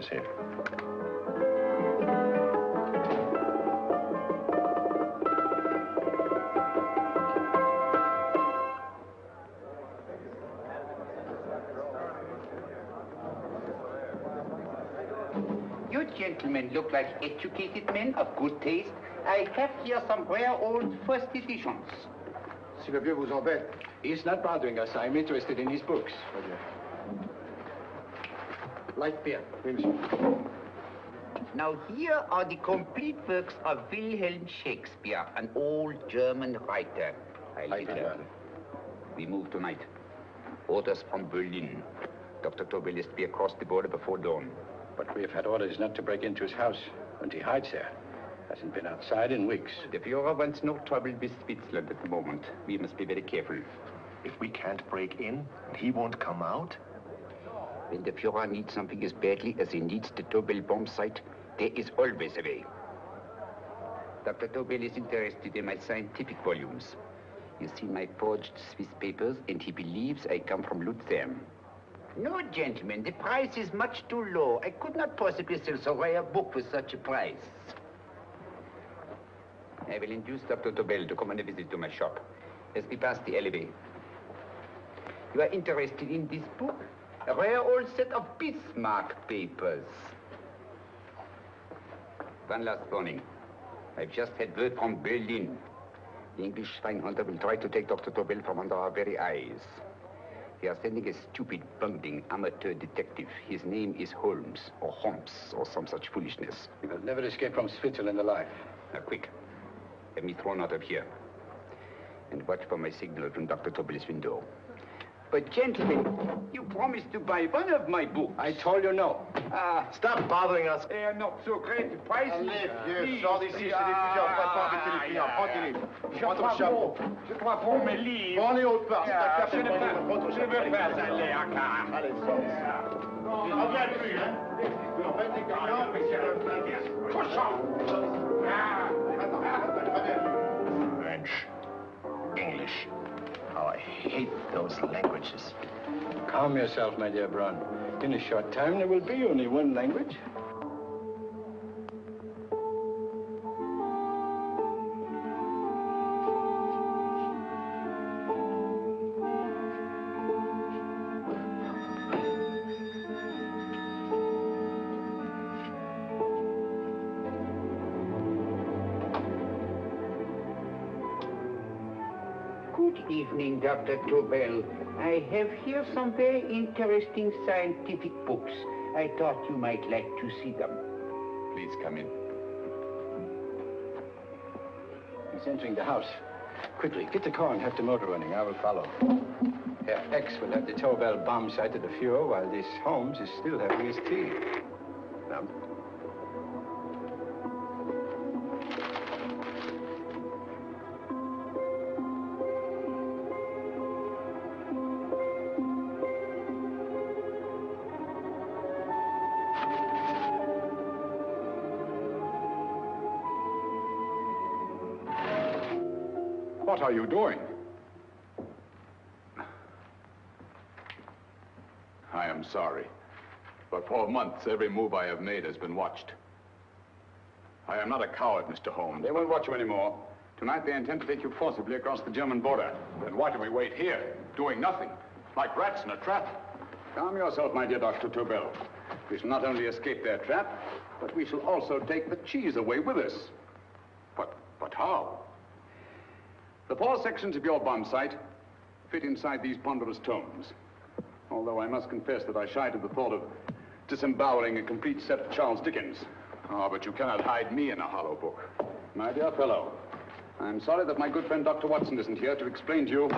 here. You gentlemen look like educated men of good taste. I have here some rare old first editions. Si le vieux vous embête. He's not bothering us. I'm interested in his books. Light beer. Oui, monsieur. Now here are the complete works of Wilhelm Shakespeare, an old German writer. We move tonight. Orders from Berlin. Dr. Tobel is to be across the border before dawn. But we have had orders not to break into his house, and he hides there. Hasn't been outside in weeks. The Führer wants no trouble with Switzerland at the moment. We must be very careful. If we can't break in, and he won't come out? When the Führer needs something as badly as he needs the Tobel bomb site, there is always a way. Dr. Tobel is interested in my scientific volumes. He's seen my forged Swiss papers, and he believes I come from Lucerne. No, gentlemen, the price is much too low. I could not possibly sell so rare a book for such a price. I will induce Dr. Tobel to come on a visit to my shop as we pass the alleyway. You are interested in this book? A rare old set of Bismarck papers. One last warning. I've just had word from Berlin. The English swinehunter will try to take Dr. Tobel from under our very eyes. They are sending a stupid, bungling amateur detective. His name is Holmes, or some such foolishness. He will never escape from Switzerland alive. Now, quick. Have me thrown out of here. And watch for my signal from Dr. Tobel's window. But, gentlemen, you promised to buy one of my books. I told you no. Stop bothering us. They are not so great. The price is... Allez, vieux, sors d'ici, c'est des fusils, on va pas embêter les clients. Prends-les. Prends ton chapeau. Je crois pour mes livres. Prends-les autres parts. Si t'as Je qu'à faire, prends ton ne chapeau. veux pas aller à car. Allez, sors d'ici. Reviens plus, hein. En fait, les clients, mais c'est le plein. Cochon. Attends, reviens. French, English. How I hate those languages. Calm yourself, my dear Braun. In a short time, there will be only one language. Good evening, Dr. Tobel. I have here some very interesting scientific books. I thought you might like to see them. Please come in. He's entering the house. Quickly, get the car and have the motor running. I will follow. Herr X will have the Tobel bomb site at the Führer while this Holmes is still having his tea. Now. What are you doing? I am sorry, but for months, every move I have made has been watched. I am not a coward, Mr. Holmes. They won't watch you anymore. Tonight, they intend to take you forcibly across the German border. Then why do we wait here, doing nothing, like rats in a trap? Calm yourself, my dear Dr. Tobel. We shall not only escape their trap, but we shall also take the cheese away with us. But how? The 4 sections of your bomb site fit inside these ponderous tomes. Although I must confess that I shied at the thought of disemboweling a complete set of Charles Dickens. Oh, but you cannot hide me in a hollow book. My dear fellow, I'm sorry that my good friend Dr. Watson isn't here to explain to you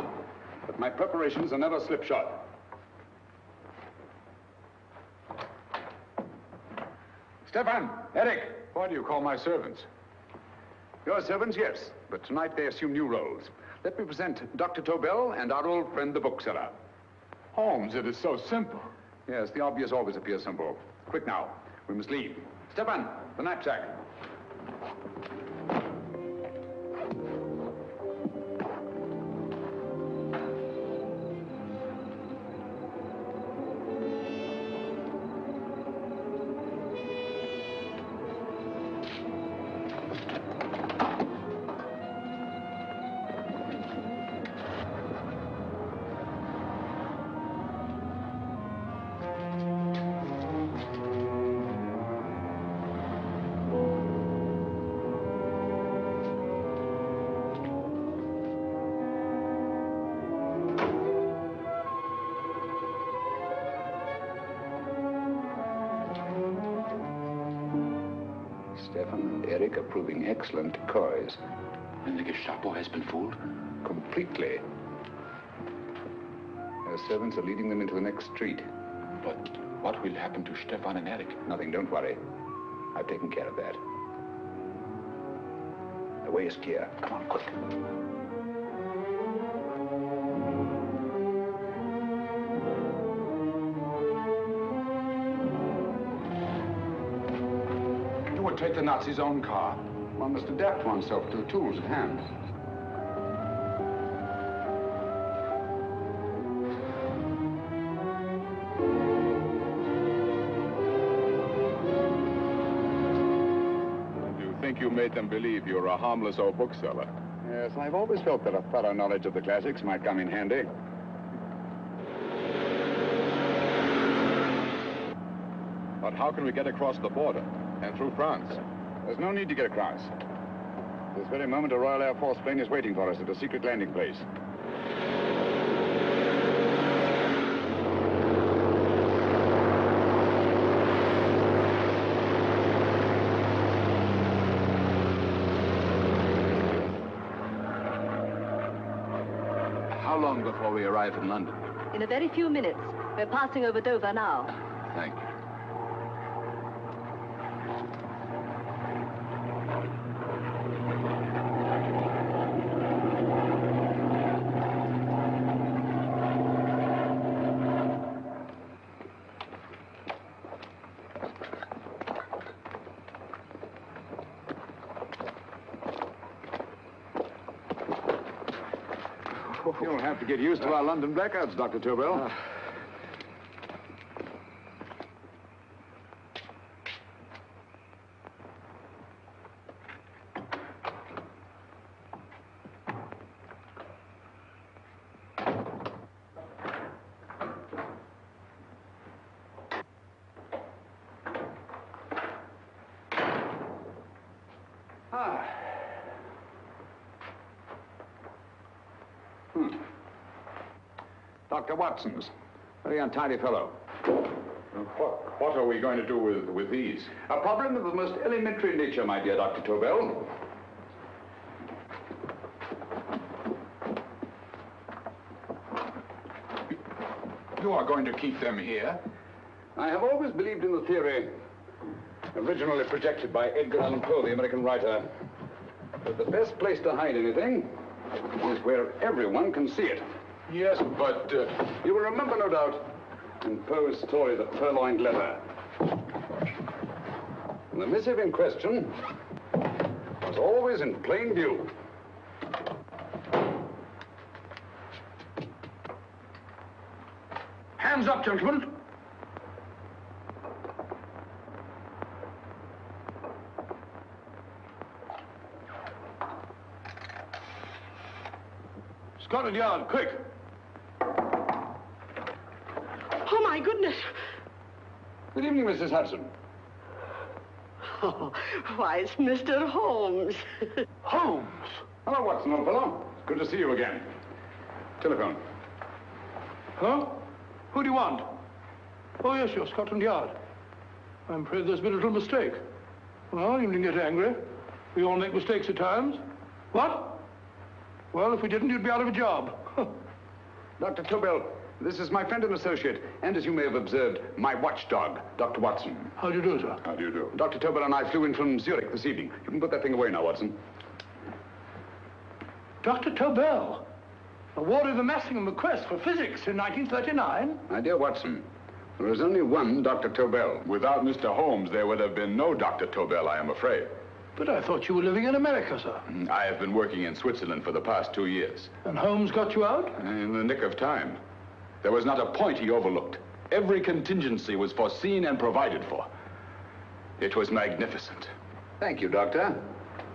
that my preparations are never slipshod. Stefan, Eric, why do you call my servants? Your servants, yes, but tonight they assume new roles. Let me present Dr. Tobel and our old friend, the bookseller. Holmes, it is so simple. Yes, the obvious always appears simple. Quick now, we must leave. Stefan, the knapsack. Stefan and Eric are proving excellent decoys. And the Gestapo has been fooled? Completely. Their servants are leading them into the next street. But what will happen to Stefan and Eric? Nothing, don't worry. I've taken care of that. The way is clear. Come on, quick. You would take the Nazis' own car. One must adapt oneself to the tools at hand. You think you made them believe you're a harmless old bookseller? Yes, I've always felt that a thorough knowledge of the classics might come in handy. But how can we get across the border and through France? There's no need to get across. This very moment, a Royal Air Force plane is waiting for us at a secret landing place. How long before we arrive in London? In a very few minutes. We're passing over Dover now. Thank you. You'll have to get used to our London blackouts, Dr. Tobel. Dr. Watson's. Very untidy fellow. What are we going to do with these? A problem of the most elementary nature, my dear Dr. Tobel. You are going to keep them here? I have always believed in the theory, originally projected by Edgar Allan Poe, the American writer, that the best place to hide anything is where everyone can see it. Yes, but... You will remember, no doubt, in Poe's story, The Purloined Letter. The missive in question was always in plain view. Hands up, gentlemen. Scotland Yard, quick. Oh, my goodness. Good evening, Mrs. Hudson. Oh, why, it's Mr. Holmes. Holmes. Hello, Watson, old fellow. It's good to see you again. Telephone. Huh? Who do you want? Oh, yes, you're Scotland Yard. I'm afraid there's been a little mistake. Well, you needn't get angry. We all make mistakes at times. What? Well, if we didn't, you'd be out of a job. Dr. Tobel, this is my friend and associate, and as you may have observed, my watchdog, Dr. Watson. How do you do, sir? How do you do? Dr. Tobel and I flew in from Zurich this evening. You can put that thing away now, Watson. Dr. Tobel, awarded the Massingham Bequest for physics in 1939. My dear Watson, there is only one Dr. Tobel. Without Mr. Holmes, there would have been no Dr. Tobel, I am afraid. But I thought you were living in America, sir. I have been working in Switzerland for the past 2 years. And Holmes got you out? In the nick of time. There was not a point he overlooked. Every contingency was foreseen and provided for. It was magnificent. Thank you, Doctor.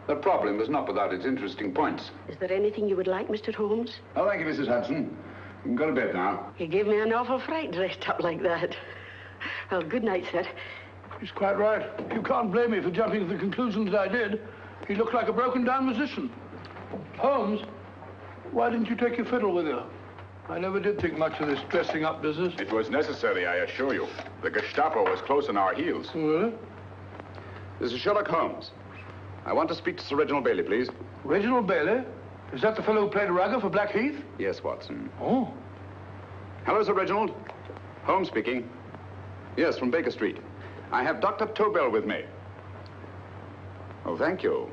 The problem is not without its interesting points. Is there anything you would like, Mr. Holmes? Oh, thank you, Mrs. Hudson. You can go to bed now. You gave me an awful fright dressed up like that. Well, good night, sir. He's quite right. You can't blame me for jumping to the conclusion that I did. He looked like a broken-down musician. Holmes, why didn't you take your fiddle with you? I never did think much of this dressing-up business. It was necessary, I assure you. The Gestapo was close on our heels. Really? This is Sherlock Holmes. I want to speak to Sir Reginald Bailey, please. Reginald Bailey? Is that the fellow who played Rugger for Blackheath? Yes, Watson. Oh. Hello, Sir Reginald. Holmes speaking. Yes, from Baker Street. I have Dr. Tobel with me. Oh, thank you.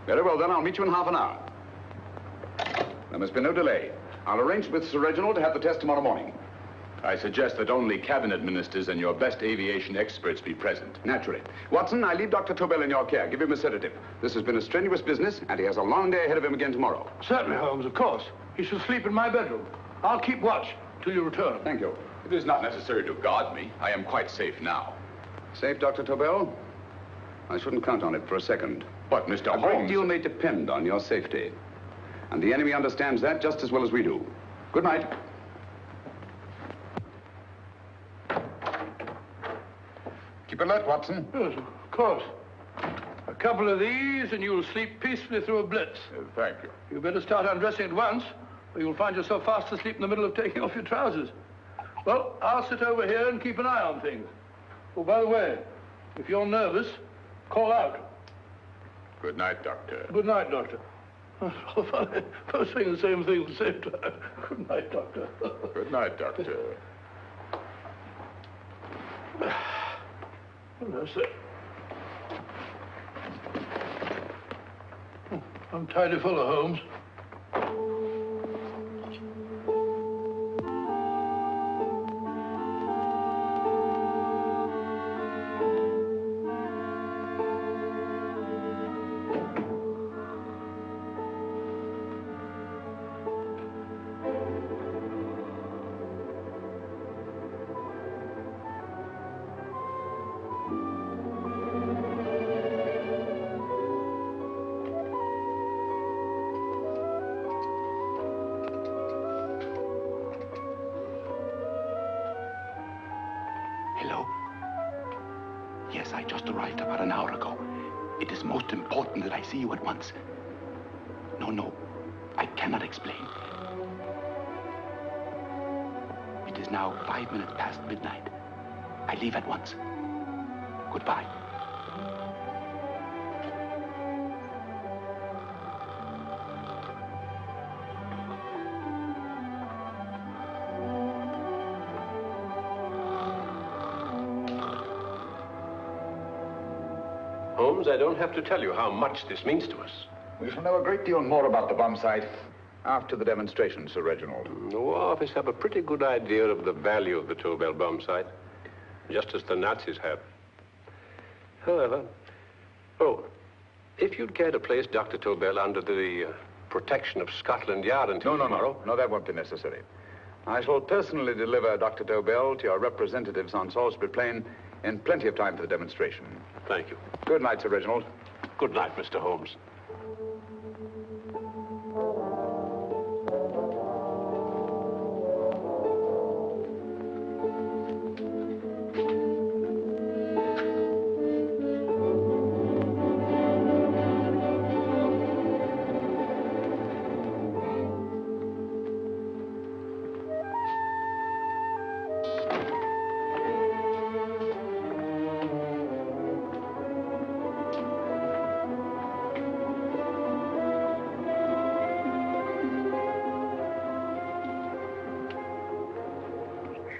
Very well, then. I'll meet you in half an hour. There must be no delay. I'll arrange with Sir Reginald to have the test tomorrow morning. I suggest that only cabinet ministers and your best aviation experts be present. Naturally. Watson, I leave Dr. Tobel in your care. Give him a sedative. This has been a strenuous business, and he has a long day ahead of him again tomorrow. Certainly, Holmes, of course. He should sleep in my bedroom. I'll keep watch till you return. Thank you. It is not necessary to guard me. I am quite safe now. Safe, Dr. Tobel? I shouldn't count on it for a second. But, Mr. A great Holmes... deal may depend on your safety. And the enemy understands that just as well as we do. Good night. Keep alert, Watson. Yes, of course. A couple of these and you'll sleep peacefully through a blitz. Thank you. You better start undressing at once, or you'll find yourself fast asleep in the middle of taking off your trousers. Well, I'll sit over here and keep an eye on things. Oh, by the way, if you're nervous, call out. Good night, Doctor. Good night, Doctor. Both saying the same thing at the same time. Good night, Doctor. Good night, Doctor. That's it. I'm tidy full of Holmes. Hello? Yes, I just arrived about an hour ago. It is most important that I see you at once. No, I cannot explain. It is now 5 minutes past midnight. I leave at once. Goodbye. Holmes, I don't have to tell you how much this means to us. We shall know a great deal more about the bomb site after the demonstration, Sir Reginald. The War Office have a pretty good idea of the value of the Tobel bomb site, just as the Nazis have. However, if you'd care to place Dr. Tobel under the protection of Scotland Yard until tomorrow... No, that won't be necessary. I shall personally deliver Dr. Tobel to your representatives on Salisbury Plain in plenty of time for the demonstration. Thank you. Good night, Sir Reginald. Good night, Mr. Holmes.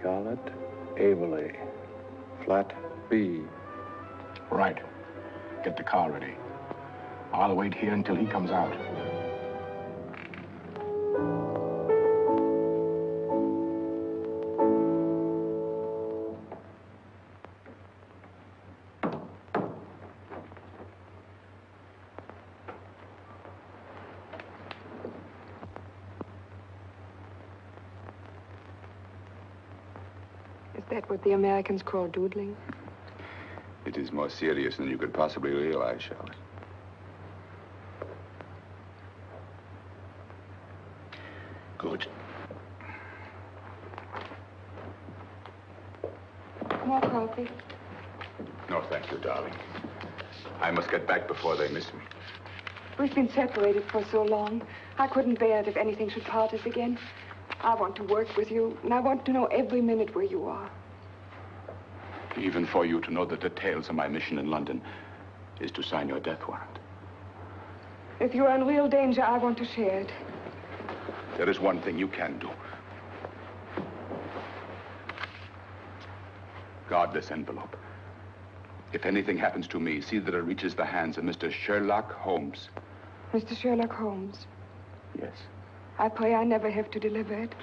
Charlotte Averley, flat B. Right. Get the car ready. I'll wait here until he comes out. Is that what the Americans call doodling? It is more serious than you could possibly realize, Charlotte. Good. More coffee? No, thank you, darling. I must get back before they miss me. We've been separated for so long. I couldn't bear it if anything should part us again. I want to work with you, and I want to know every minute where you are. Even for you to know the details of my mission in London is to sign your death warrant. If you are in real danger, I want to share it. There is one thing you can do. Guard this envelope. If anything happens to me, see that it reaches the hands of Mr. Sherlock Holmes. Mr. Sherlock Holmes, Yes. I pray I never have to deliver it.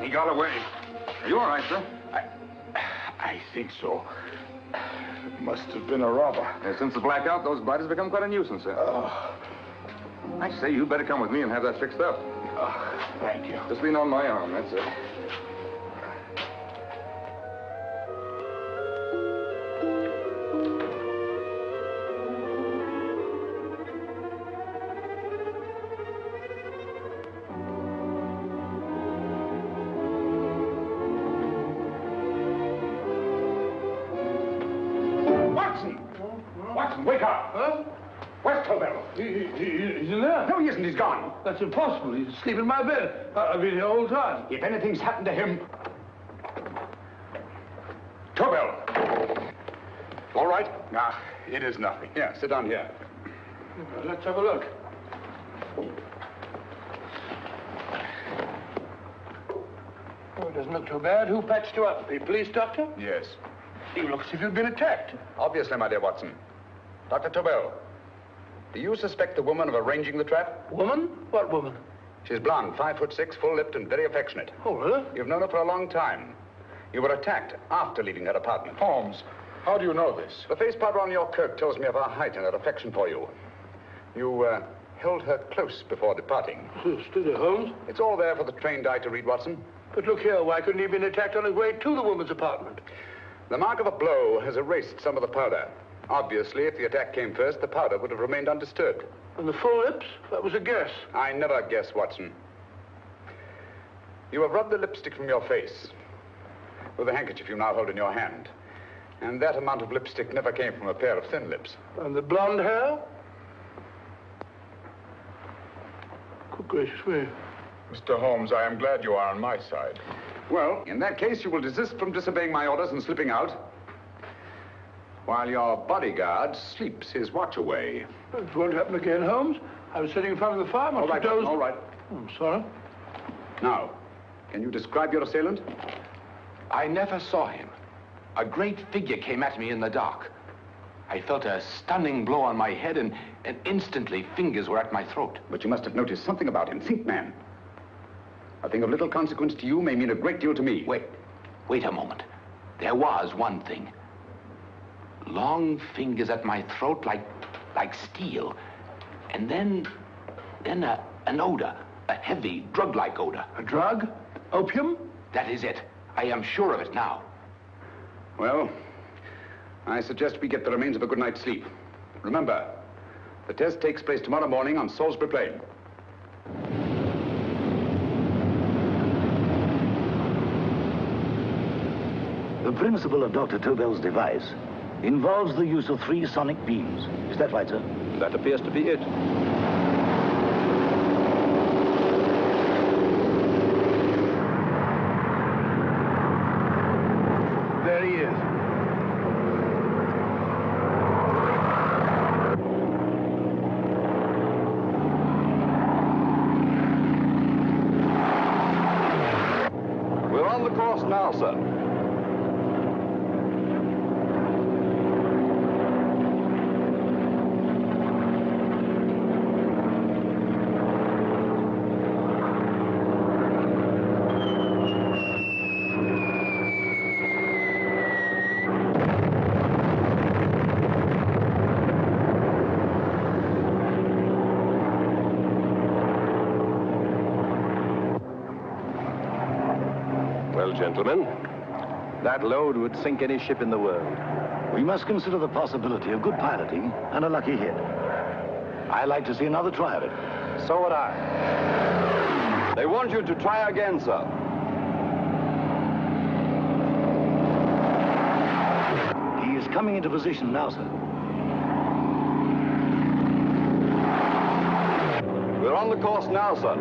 He got away. Are you all right, sir? I think so. Must have been a robber. Since the blackout, those blighters have become quite a nuisance, sir. I say, you better come with me and have that fixed up. Thank you. Just lean on my arm, that's it. Watson, wake up. Huh? Where's Tobel? He's in there. No, he isn't. He's gone. That's impossible. He's asleep in my bed. I've been here all the time. If anything's happened to him... Tobel! All right? Nah, it is nothing. Yeah, sit down here. Let's have a look. Oh, it doesn't look too bad. Who patched you up? The police doctor? Yes. You look as if you'd been attacked. Obviously, my dear Watson. Dr. Tobel, do you suspect the woman of arranging the trap? Woman? What woman? She's blonde, 5'6", full-lipped, and very affectionate. Oh, really? You've known her for a long time. You were attacked after leaving her apartment. Holmes, how do you know this? The face powder on your coat tells me of her height and her affection for you. You held her close before departing. Still there, Holmes? It's all there for the trained eye to read, Watson. But look here, why couldn't he have been attacked on his way to the woman's apartment? The mark of a blow has erased some of the powder. Obviously, if the attack came first, the powder would have remained undisturbed. And the full lips? That was a guess. I never guess, Watson. You have rubbed the lipstick from your face with the handkerchief you now hold in your hand. And that amount of lipstick never came from a pair of thin lips. And the blonde hair? Good gracious me. Mr. Holmes, I am glad you are on my side. Well, in that case, you will desist from disobeying my orders and slipping out, while your bodyguard sleeps his watch away. It won't happen again, Holmes. I was sitting in front of the fire. All right, Watson, all right. I'm sorry. Now, can you describe your assailant? I never saw him. A great figure came at me in the dark. I felt a stunning blow on my head, and instantly fingers were at my throat. But you must have noticed something about him. Think, man. A thing of little consequence to you may mean a great deal to me. Wait a moment. There was one thing. Long fingers at my throat like steel. And then an odor, a heavy, drug-like odor. A drug? Opium? That is it. I am sure of it now. Well, I suggest we get the remains of a good night's sleep. Remember, the test takes place tomorrow morning on Salisbury Plain. The principle of Dr. Tobel's device involves the use of 3 sonic beams. Is that right, sir? That appears to be it. There he is. We're on the course now, sir. Well, gentlemen, That load would sink any ship in the world. We must consider the possibility of good piloting and a lucky hit. I like to see another try of it. So would I. They want you to try again, sir. He is coming into position now, sir. We're on the course now, sir.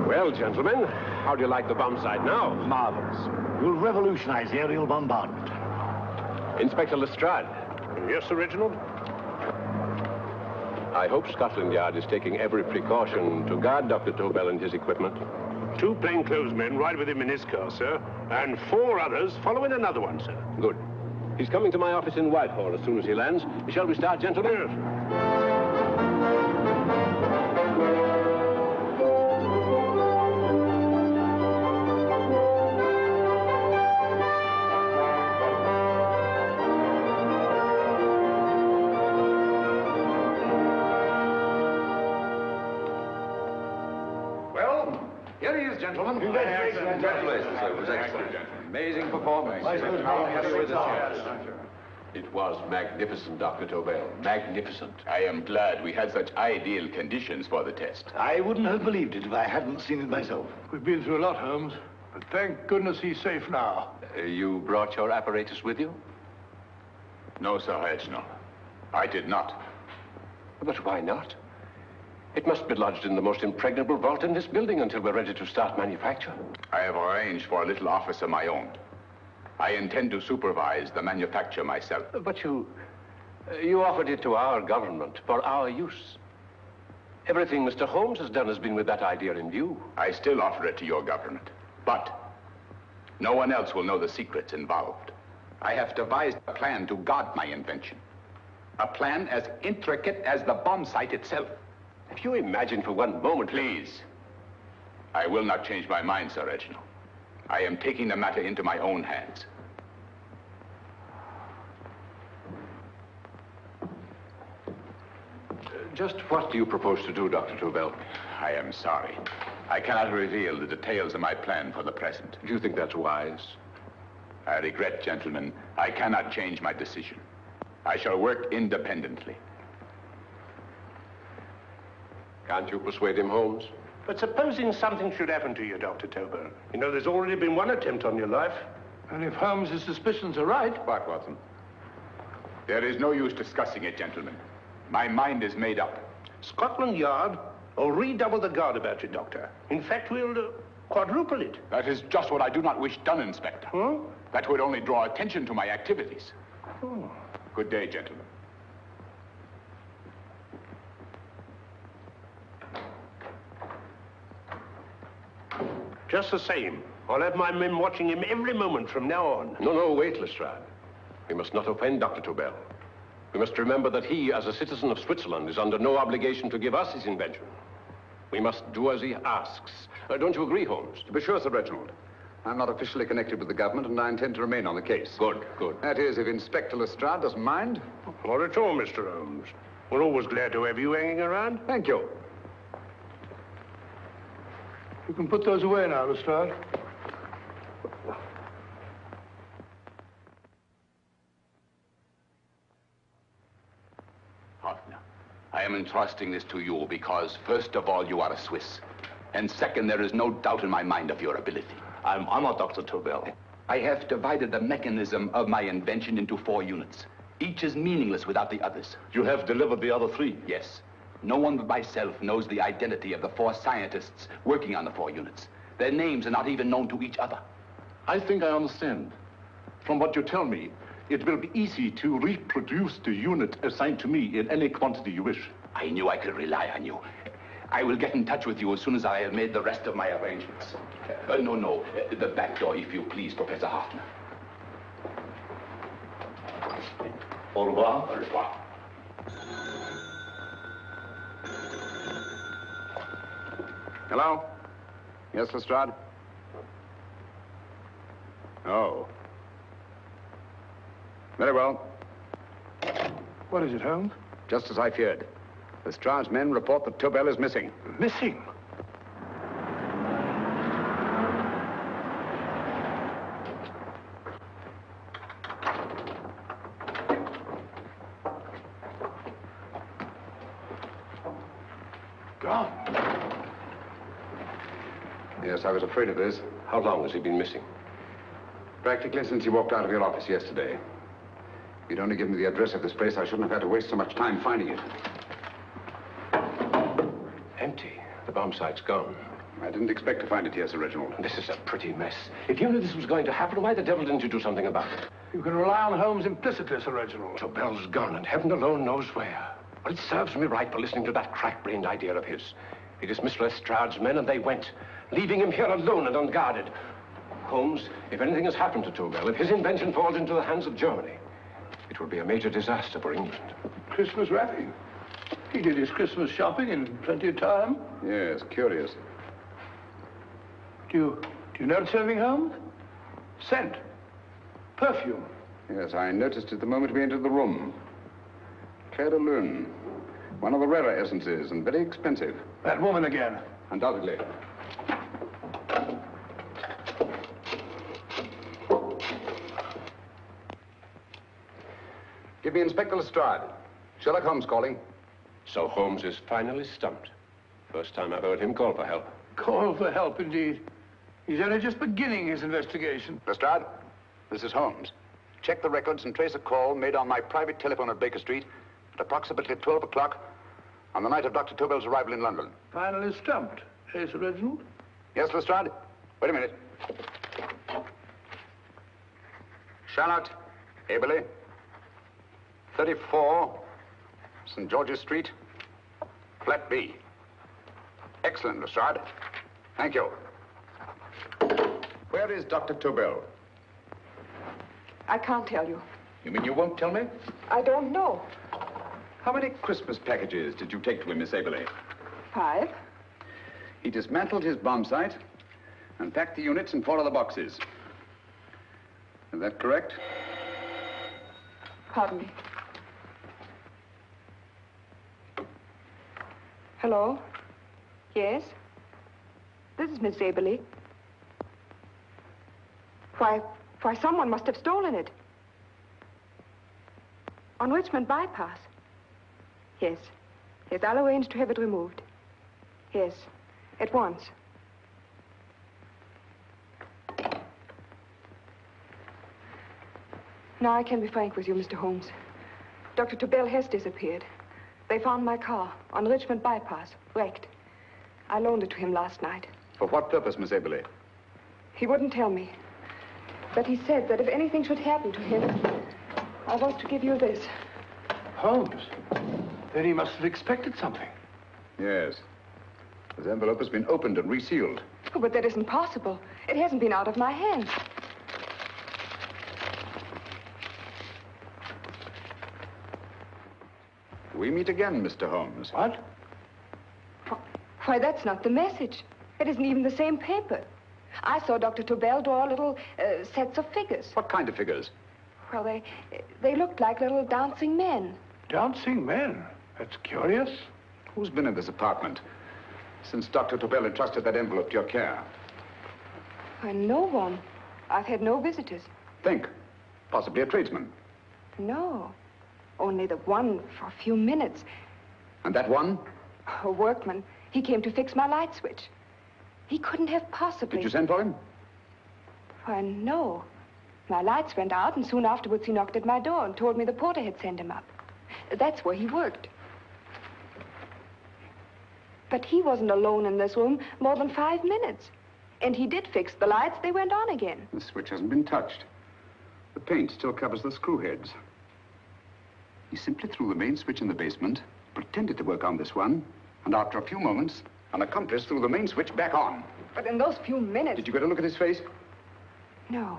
Well, gentlemen, how do you like the bomb sight now? Marvelous. We'll revolutionize aerial bombardment. Inspector Lestrade. Yes, Sir Reginald? I hope Scotland Yard is taking every precaution to guard Dr. Tobel and his equipment. 2 plainclothesmen ride with him in his car, sir, and 4 others follow in another one, sir. Good. He's coming to my office in Whitehall as soon as he lands. Shall we start, gentlemen? Yes. Here he is, gentlemen. Congratulations, sir. It was excellent. Amazing performance. It was magnificent, Dr. Tobel. Magnificent. I am glad we had such ideal conditions for the test. I wouldn't have believed it if I hadn't seen it myself. We've been through a lot, Holmes, but thank goodness he's safe now. You brought your apparatus with you? No, Sir Reginald. I did not. But why not? It must be lodged in the most impregnable vault in this building until we're ready to start manufacture. I have arranged for a little office of my own. I intend to supervise the manufacture myself. But you offered it to our government for our use. Everything Mr. Holmes has done has been with that idea in view. I still offer it to your government, but no one else will know the secrets involved. I have devised a plan to guard my invention. A plan as intricate as the bomb sight itself. If you imagine for one moment... Please. I will not change my mind, Sir Reginald. I am taking the matter into my own hands. Just what do you propose to do, Dr. Tobel? I am sorry. I cannot reveal the details of my plan for the present. Do you think that's wise? I regret, gentlemen, I cannot change my decision. I shall work independently. Can't you persuade him, Holmes? But supposing something should happen to you, Dr. Tobel. You know, there's already been one attempt on your life. And if Holmes' suspicions are right... What, Watson? There is no use discussing it, gentlemen. My mind is made up. Scotland Yard will redouble the guard about you, Doctor. In fact, we'll quadruple it. That is just what I do not wish done, Inspector. Huh? That would only draw attention to my activities. Oh. Good day, gentlemen. Just the same, I'll have my men watching him every moment from now on. No, wait, Lestrade. We must not offend Dr. Tobel. We must remember that he, as a citizen of Switzerland, is under no obligation to give us his invention. We must do as he asks. Don't you agree, Holmes? To be sure, Sir Reginald. I'm not officially connected with the government, and I intend to remain on the case. Good. That is, if Inspector Lestrade doesn't mind. Not at all, Mr. Holmes. We're always glad to have you hanging around. Thank you. You can put those away now, Lestrade. Hoffner, I am entrusting this to you because, first of all, you are a Swiss. And second, there is no doubt in my mind of your ability. I'm honored, Dr. Tobel. I have divided the mechanism of my invention into 4 units. Each is meaningless without the others. You have delivered the other 3? Yes. No one but myself knows the identity of the 4 scientists working on the 4 units. Their names are not even known to each other. I think I understand. From what you tell me, it will be easy to reproduce the unit assigned to me in any quantity you wish. I knew I could rely on you. I will get in touch with you as soon as I have made the rest of my arrangements. No, the back door, if you please, Professor Hoffner. Au revoir. Au revoir. Hello? Yes, Lestrade? Oh. Very well. What is it, Holmes? Just as I feared. Lestrade's men report that Tobel is missing. Missing? Gone. Yes, I was afraid of this. How long has he been missing? Practically since he walked out of your office yesterday. If you'd only given me the address of this place, I shouldn't have had to waste so much time finding it. Empty. The bomb site's gone. I didn't expect to find it here, Sir Reginald. This is a pretty mess. If you knew this was going to happen, why the devil didn't you do something about it? You can rely on Holmes implicitly, Sir Reginald. Tobel's gone, and heaven alone knows where. Well, it serves me right for listening to that crack-brained idea of his. He dismissed Lestrade's men, and they went, leaving him here alone and unguarded. Holmes, if anything has happened to Tobel, if his invention falls into the hands of Germany, it will be a major disaster for England. Christmas wrapping. He did his Christmas shopping in plenty of time. Yes, curious. Do you notice anything, Holmes? Scent. Perfume. Yes, I noticed it the moment we entered the room. Claire de Lune. One of the rarer essences, and very expensive. That woman again. Undoubtedly. Give me Inspector Lestrade. Sherlock Holmes calling. So Holmes is finally stumped. First time I've heard him call for help. Call for help, indeed. He's only just beginning his investigation. Lestrade, this is Holmes. Check the records and trace a call made on my private telephone at Baker Street at approximately 12 o'clock on the night of Dr. Tobel's arrival in London. Finally stumped, eh, Sir Reginald? Yes, Lestrade? Wait a minute. Charlotte, Aberley, 34, St. George's Street, flat B. Excellent, Lestrade. Thank you. Where is Dr. Tobel? I can't tell you. You mean you won't tell me? I don't know. How many Christmas packages did you take to him, Miss Aberley? 5. He dismantled his bomb site and packed the units in 4 other boxes. Is that correct? Pardon me. Hello? Yes? This is Miss Aberley. Why, someone must have stolen it. On Richmond Bypass. Yes. Yes, I'll arrange to have it removed. Yes, at once. Now I can be frank with you, Mr. Holmes. Dr. Tobel has disappeared. They found my car on Richmond Bypass, wrecked. I loaned it to him last night. For what purpose, Miss Aberley? He wouldn't tell me. But he said that if anything should happen to him, I want to give you this. Holmes? Then he must have expected something. Yes. This envelope has been opened and resealed. Oh, but that isn't possible. It hasn't been out of my hands. We meet again, Mr. Holmes. What? Why, that's not the message. It isn't even the same paper. I saw Dr. Tobel draw little sets of figures. What kind of figures? Well, they looked like little dancing men. Dancing men? That's curious. Who's been in this apartment since Dr. Tobel entrusted that envelope to your care? Why, no one. I've had no visitors. Think. Possibly a tradesman. No. Only the one for a few minutes. And that one? A workman. He came to fix my light switch. He couldn't have possibly... Did you send for him? Why, no. My lights went out, and soon afterwards he knocked at my door and told me the porter had sent him up. That's where he worked. But he wasn't alone in this room more than 5 minutes. And he did fix the lights. They went on again. The switch hasn't been touched. The paint still covers the screw heads. He simply threw the main switch in the basement, pretended to work on this one, and after a few moments, an accomplice threw the main switch back on. But in those few minutes... Did you get a look at his face? No,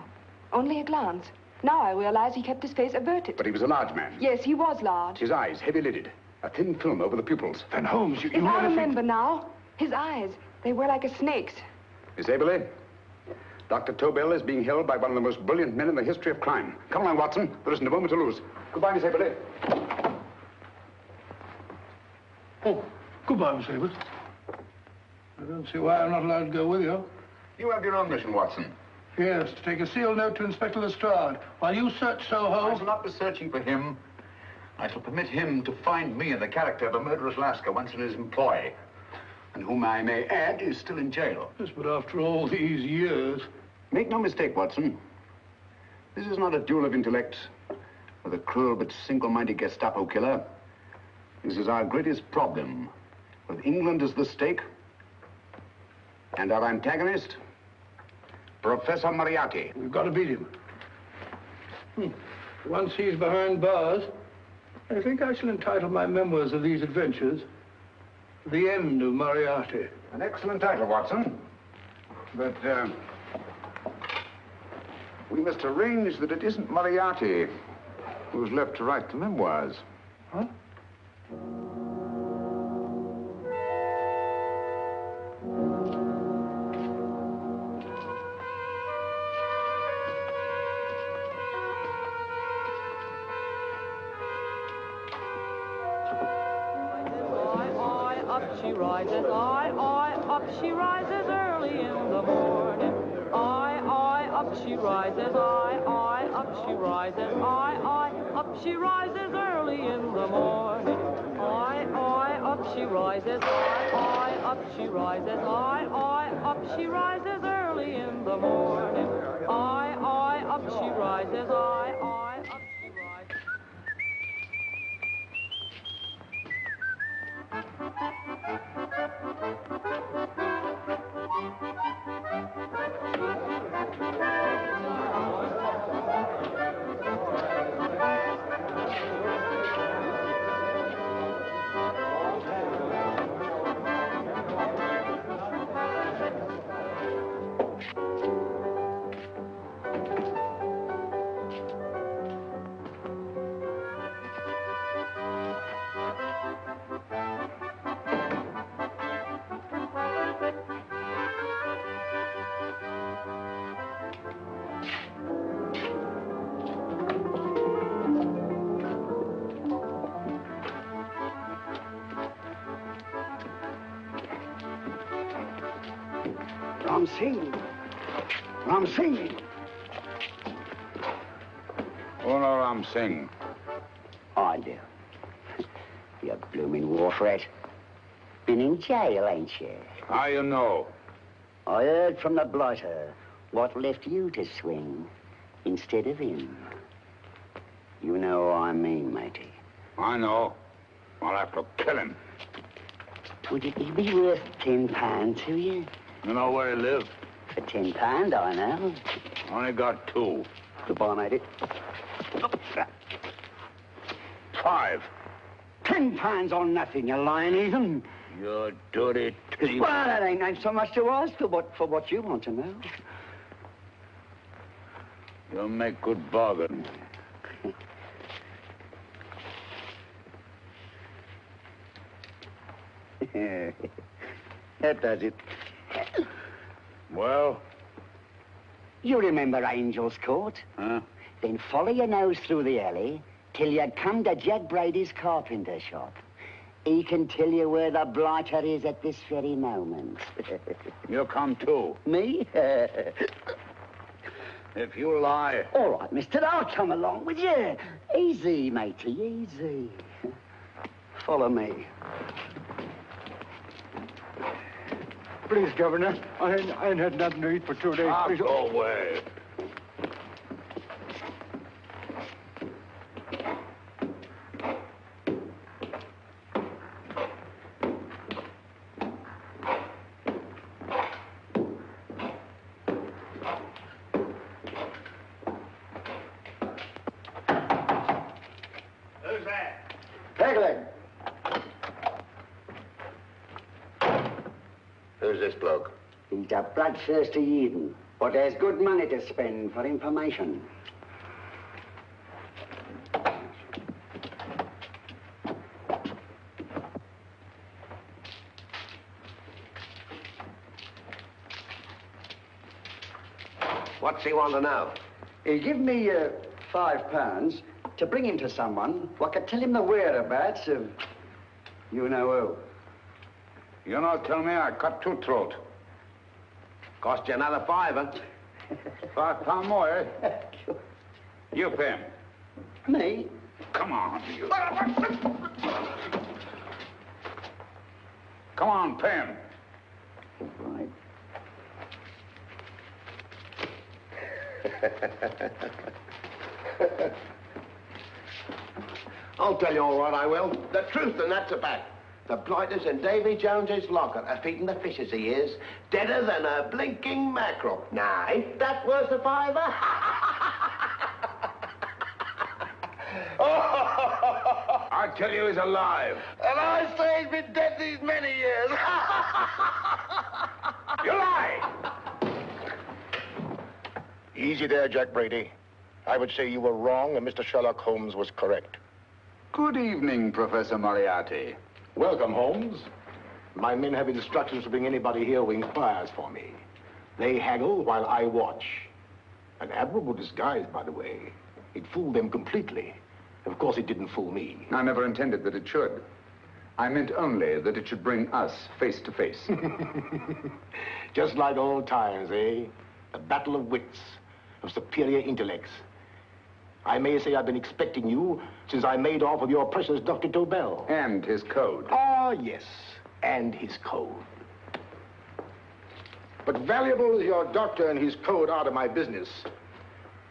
only a glance. Now I realize he kept his face averted. But he was a large man. Yes, he was large. His eyes heavy-lidded, a thin film over the pupils. Then, Holmes, you I remember now. His eyes, They were like a snake's. Miss Aberley, Dr. Tobel is being held by one of the most brilliant men in the history of crime. Come along, Watson. There isn't a moment to lose. Goodbye, Miss Aberley. Oh, goodbye, Miss Aberley. I don't see why I'm not allowed to go with you. You have your own mission, Watson. Yes, to take a sealed note to Inspector Lestrade while you search Soho. I shall not be searching for him. I shall permit him to find me in the character of a murderous Lascar once in his employ, and whom I may add is still in jail. Yes, but after all these years... Make no mistake, Watson. This is not a duel of intellects with a cruel but single-minded Gestapo killer. This is our greatest problem, with England as the stake, and our antagonist, Professor Moriarty. We've got to beat him. Once he's behind bars, I think I shall entitle my memoirs of these adventures The End of Moriarty. An excellent title, Watson. But, we must arrange that it isn't Moriarty who's left to write the memoirs. Huh? Up she rises, up she rises early in the morning. Up she rises, up she rises, up she rises early in the morning. Up she rises, up she rises, up she rises early in the morning. Up she rises, up she rises. Ram Singh. Oh, no, Ram Singh. I do. You blooming war threat. Been in jail, ain't you? How you know? I heard from the blighter what left you to swing instead of him. You know what I mean, matey. I know. I'll have to kill him. Would it be worth £10 to you? You know where he lives? For £10, I know. Only got 2. Goodbye, matey. 5. £10 on nothing, you lying heathen. You dirty thief. Well, that ain't so much to ask for what you want to know. You'll make good bargain. That does it. Well? You remember Angel's Court? Huh? Then follow your nose through the alley till you come to Jack Brady's carpenter shop. He can tell you where the blighter is at this very moment. You come too. Me? If you lie... All right, mister, I'll come along with you. Easy, matey, easy. Follow me. Please, Governor, I ain't had nothing to eat for 2 days. Please. Go away. Who's that? Pegleg. Who's this bloke? He's a bloodthirsty heathen, but there's good money to spend for information. What's he want to know? He give me £5 to bring him to someone who could tell him the whereabouts of you know who. You not tell me I cut two throat. Cost you another £5. £5 more, eh? You pay him. Me? Come on, you. Come on, pay him. Right. I'll tell you all right, I will. The truth, and that's a fact. The blighters in Davy Jones's locker are feeding the fishes, he is. Deader than a blinking mackerel. Now, ain't that worth a £5? I tell you he's alive. And I say he's been dead these many years. You lie! Easy there, Jack Brady. I would say you were wrong and Mr. Sherlock Holmes was correct. Good evening, Professor Moriarty. Welcome, Holmes. My men have instructions to bring anybody here who inquires for me. They haggle while I watch. An admirable disguise, by the way. It fooled them completely. Of course, it didn't fool me. I never intended that it should. I meant only that it should bring us face to face. Just like old times, eh? A battle of wits, of superior intellects. I may say I've been expecting you since I made off with your precious Dr. Tobel. And his code. Ah, yes, and his code. But valuable as your doctor and his code are to my business,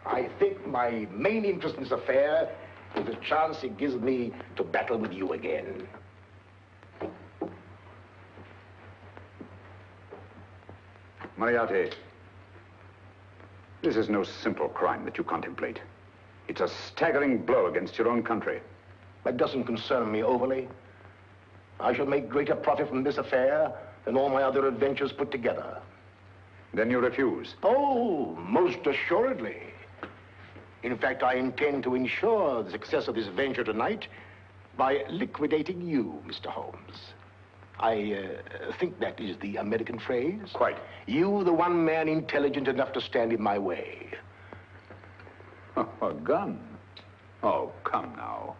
I think my main interest in this affair is the chance it gives me to battle with you again. Moriarty, this is no simple crime that you contemplate. It's a staggering blow against your own country. That doesn't concern me overly. I shall make greater profit from this affair than all my other adventures put together. Then you refuse? Oh, most assuredly. In fact, I intend to ensure the success of this venture tonight by liquidating you, Mr. Holmes. I think that is the American phrase. Quite. You, the one man intelligent enough to stand in my way. A gun? Oh, come now.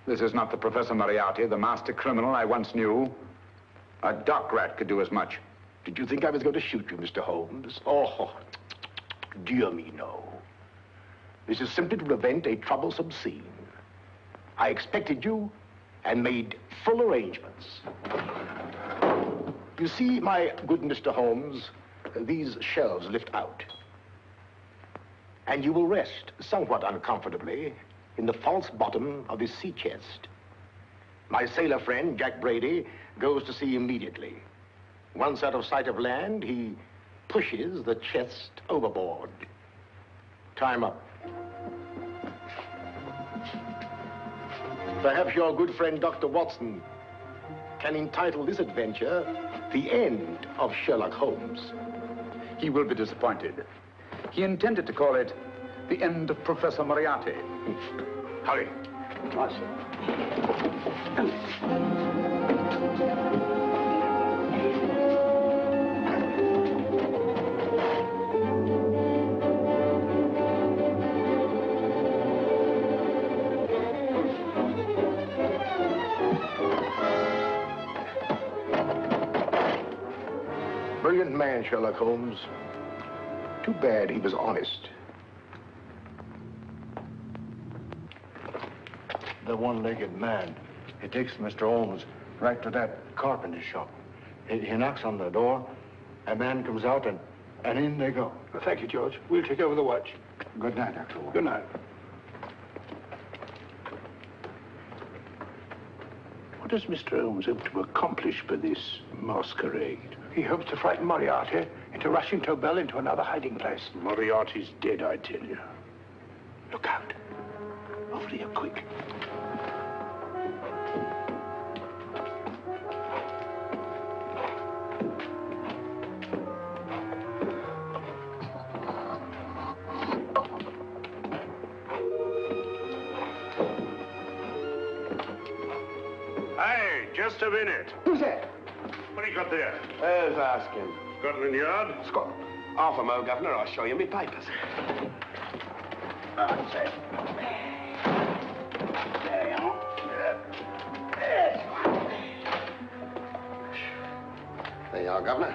This is not the Professor Moriarty, the master criminal I once knew. A dock rat could do as much. Did you think I was going to shoot you, Mr. Holmes? Oh, dear me, no. This is simply to prevent a troublesome scene. I expected you and made full arrangements. You see, my good Mr. Holmes, these shelves lift out. And you will rest somewhat uncomfortably in the false bottom of this sea chest. My sailor friend, Jack Brady, goes to sea immediately. Once out of sight of land, he pushes the chest overboard. Time up. Perhaps your good friend, Dr. Watson, can entitle this adventure The End of Sherlock Holmes. He will be disappointed. He intended to call it The End of Professor Moriarty. Hurry. Brilliant man, Sherlock Holmes. Too bad he was honest. The one-legged man. He takes Mr. Holmes right to that carpenter shop. He knocks on the door. A man comes out, and in they go. Well, thank you, George. We'll take over the watch. Good night, Dr. Holmes. Good night. What does Mr. Holmes hope to accomplish by this masquerade? He hopes to frighten Moriarty into rushing Tobel into another hiding place. Moriarty's dead, I tell you. Look out. Over here, quick. Hey, just a minute. Who's that? What do you got there? Who's asking? Scotland Yard? Scotland. Half a mo, Governor. I'll show you my papers. That's it. There you are. There you are, Governor.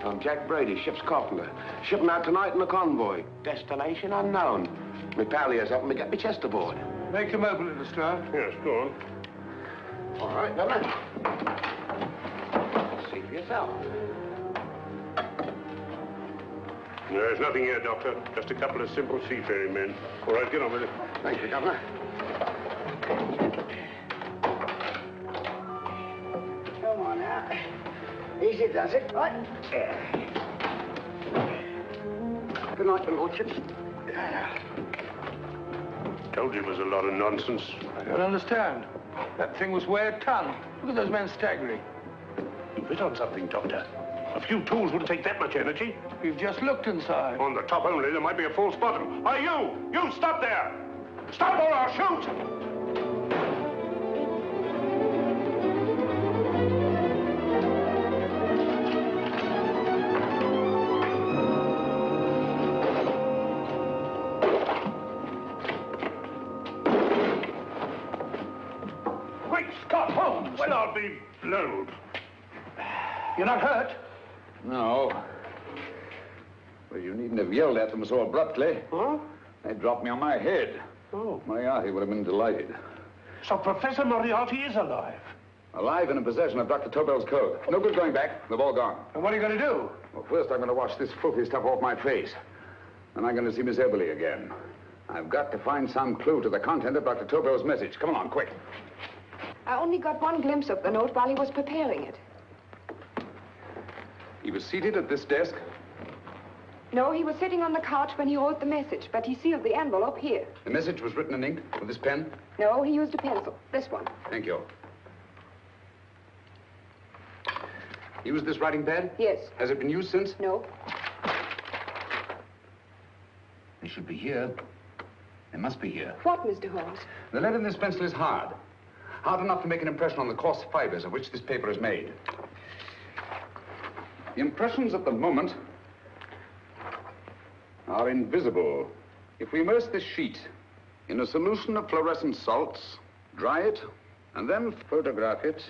I'm Jack Brady, ship's carpenter. Shipping out tonight in the convoy. Destination unknown. My pal here's helping me get my chest aboard. Make him open it, Lestrade. Yes, go on. All right, Governor. See for yourself. There's nothing here, Doctor. Just a couple of simple seafaring men. All right, get on with it. Thank you, Governor. Come on now. Easy does it, right? Good night, your lordships. Told you it was a lot of nonsense. I don't understand. That thing was weigh a ton. Look at those men staggering. You hit on something, Doctor. A few tools wouldn't take that much energy. We've just looked inside. On the top only, there might be a false bottom. Hey, you! You stop there! Stop or I'll shoot! Great Scott, Holmes! Well, I'll be blowed. You're not hurt? No. Well, you needn't have yelled at them so abruptly. Huh? They dropped me on my head. Oh. Moriarty would have been delighted. So Professor Moriarty is alive? Alive and in possession of Dr. Tobel's code. No good going back. They've all gone. And what are you going to do? Well, first I'm going to wash this filthy stuff off my face. Then I'm going to see Miss Eberly again. I've got to find some clue to the content of Dr. Tobel's message. Come along, quick. I only got one glimpse of the note while he was preparing it. He was seated at this desk. No, he was sitting on the couch when he wrote the message, but he sealed the envelope here. The message was written in ink with this pen. No, he used a pencil. This one. Thank you. Used this writing pad? Yes. Has it been used since? No. They should be here. They must be here. What, Mr. Holmes? The lead in this pencil is hard. Hard enough to make an impression on the coarse fibers of which this paper is made. The impressions at the moment are invisible. If we immerse this sheet in a solution of fluorescent salts, dry it, and then photograph it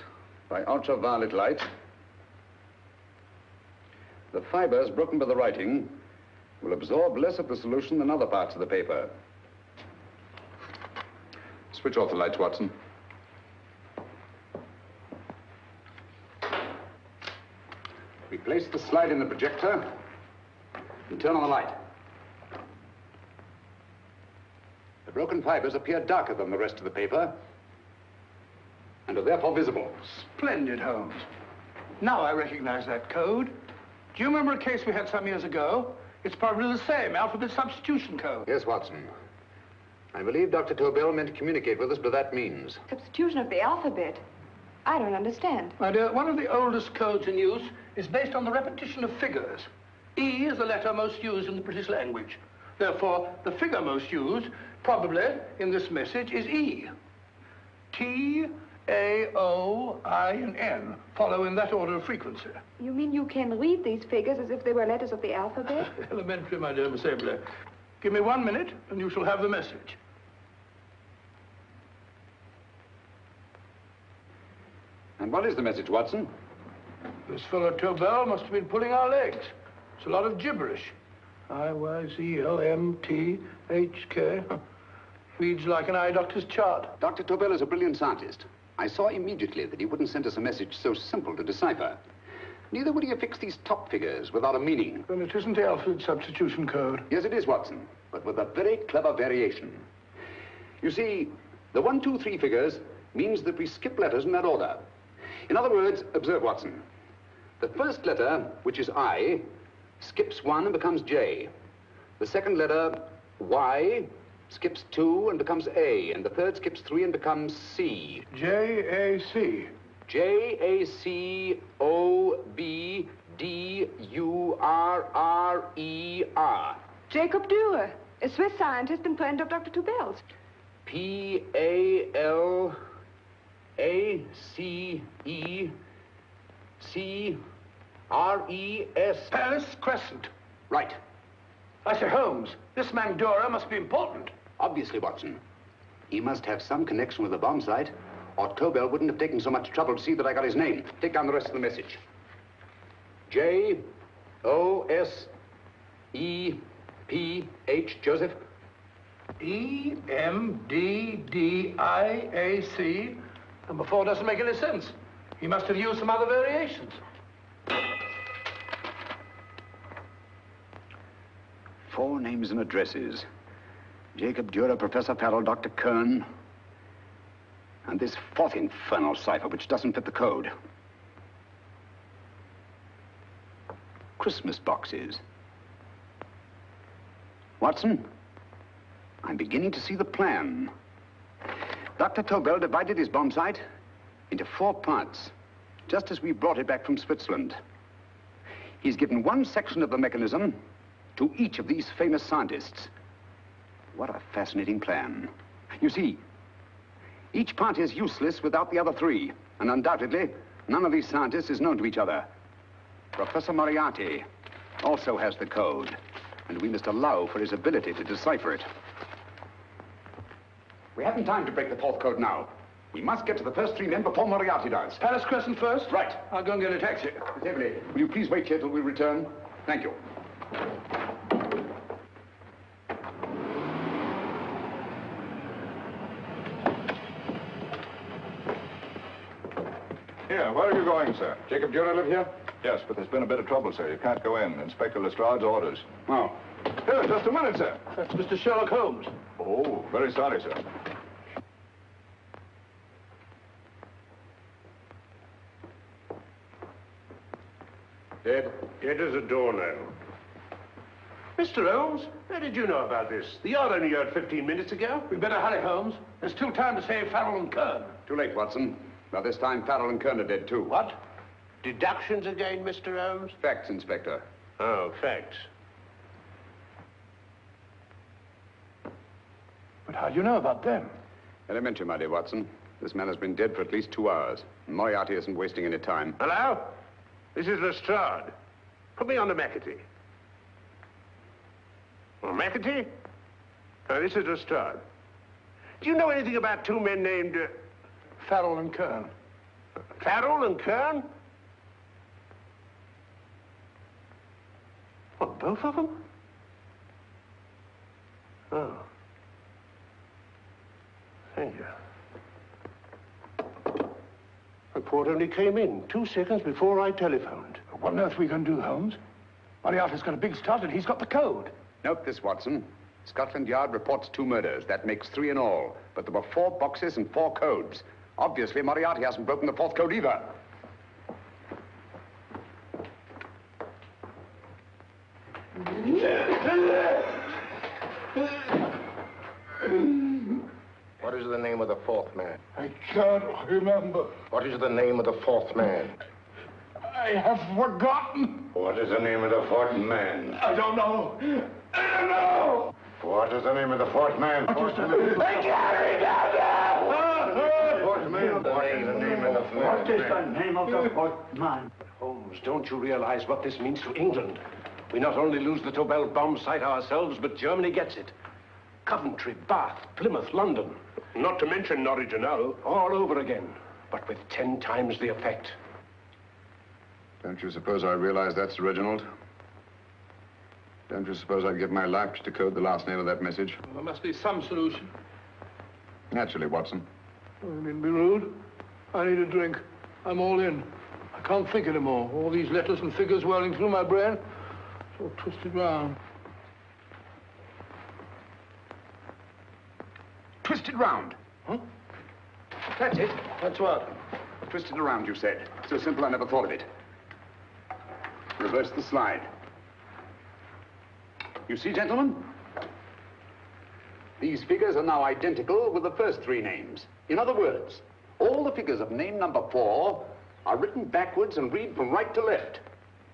by ultraviolet light, the fibers broken by the writing will absorb less of the solution than other parts of the paper. Switch off the lights, Watson. We place the slide in the projector and turn on the light. The broken fibers appear darker than the rest of the paper and are therefore visible. Splendid, Holmes. Now I recognize that code. Do you remember a case we had some years ago? It's probably the same, alphabet substitution code. Yes, Watson. I believe Dr. Tobel meant to communicate with us by that means. Substitution of the alphabet? I don't understand. My dear, one of the oldest codes in use is based on the repetition of figures. E is the letter most used in the British language. Therefore, the figure most used, probably, in this message is E. T, A, O, I, and N follow in that order of frequency. You mean you can read these figures as if they were letters of the alphabet? Elementary, my dear Miss Eberly. Give me 1 minute, and you shall have the message. And what is the message, Watson? This fellow Tobel must have been pulling our legs. It's a lot of gibberish. I-Y-Z-L-M-T-H-K. Reads like an eye doctor's chart. Dr. Tobel is a brilliant scientist. I saw immediately that he wouldn't send us a message so simple to decipher. Neither would he affix these top figures without a meaning. Then it isn't the alphabet substitution code. Yes, it is, Watson, but with a very clever variation. You see, the 1, 2, 3 figures means that we skip letters in that order. In other words, observe, Watson. The first letter, which is I, skips 1 and becomes J. The second letter, Y, skips 2 and becomes A. And the third skips 3 and becomes C. J-A-C. J-A-C-O-B-D-U-R-R-E-R. Jacob Dürer, a Swiss scientist and friend of Dr. Tobel's. P-A-L-A-C-E-C-R-E-S. Paris Crescent. Right. I say, Holmes, this man Dora must be important. Obviously, Watson. He must have some connection with the bomb site, or Tobel wouldn't have taken so much trouble to see that I got his name. Take down the rest of the message. J-O-S-E-P-H, Joseph. E-M-D-D-I-A-C. Number 4 doesn't make any sense. He must have used some other variations. 4 names and addresses. Jacob Dura, Professor Farrell, Dr. Kern. And this 4th infernal cipher, which doesn't fit the code. Christmas boxes. Watson, I'm beginning to see the plan. Dr. Tobel divided his bomb site into 4 parts, just as we brought it back from Switzerland. He's given one section of the mechanism to each of these famous scientists. What a fascinating plan. You see, each part is useless without the other 3, and undoubtedly, none of these scientists is known to each other. Professor Moriarty also has the code, and we must allow for his ability to decipher it. We haven't time to break the 4th code now. We must get to the first 3 men before Moriarty does. Palace Crescent first? Right. I'll go and get a taxi. Miss Everly, will you please wait here till we return? Thank you. Here, where are you going, sir? Jacob Dura live here? Yes, but there's been a bit of trouble, sir. You can't go in. Inspector Lestrade's orders. Oh. Here, just a minute, sir. That's Mr. Sherlock Holmes. Oh, very sorry, sir. Dead? Dead as a doornail. Mr. Holmes, how did you know about this? The yard only heard 15 minutes ago. We better hurry, Holmes. There's still time to save Farrell and Kern. Too late, Watson. By this time, Farrell and Kern are dead, too. What? Deductions again, Mr. Holmes? Facts, Inspector. Oh, facts. But how do you know about them? Elementary, my dear Watson. This man has been dead for at least 2 hours. Moriarty isn't wasting any time. Hello? This is Lestrade. Put me on to McAtee. Oh, McAtee? Oh, this is Lestrade. Do you know anything about 2 men named... Farrell and Kern. Farrell and Kern? What, both of them? Oh. Thank you. Report only came in 2 seconds before I telephoned. What on earth are we going to do, Holmes? Moriarty's got a big start and he's got the code. Note this, Watson. Scotland Yard reports 2 murders. That makes 3 in all. But there were 4 boxes and 4 codes. Obviously, Moriarty hasn't broken the 4th code either. What is the name of the 4th man? I can't remember. What is the name of the 4th man? I have forgotten. What is the name of the 4th man? I don't know. I don't know. What is the name of the 4th man? I can't remember. What is the name of the 4th man? What is the name of the 4th man? Holmes, don't you realize what this means to England? We not only lose the Tobel bomb site ourselves, but Germany gets it. Coventry, Bath, Plymouth, London. Not to mention Norwich and Hull. All over again, but with 10 times the effect. Don't you suppose I realize that's Reginald? Don't you suppose I'd give my life to decode the last name of that message? Well, there must be some solution. Naturally, Watson. You needn't be rude. I need a drink. I'm all in. I can't think anymore. All these letters and figures whirling through my brain. It's all twisted round. Twisted round. Huh? That's it. That's what? Twisted around, you said. So simple, I never thought of it. Reverse the slide. You see, gentlemen? These figures are now identical with the first 3 names. In other words, all the figures of name number 4 are written backwards and read from right to left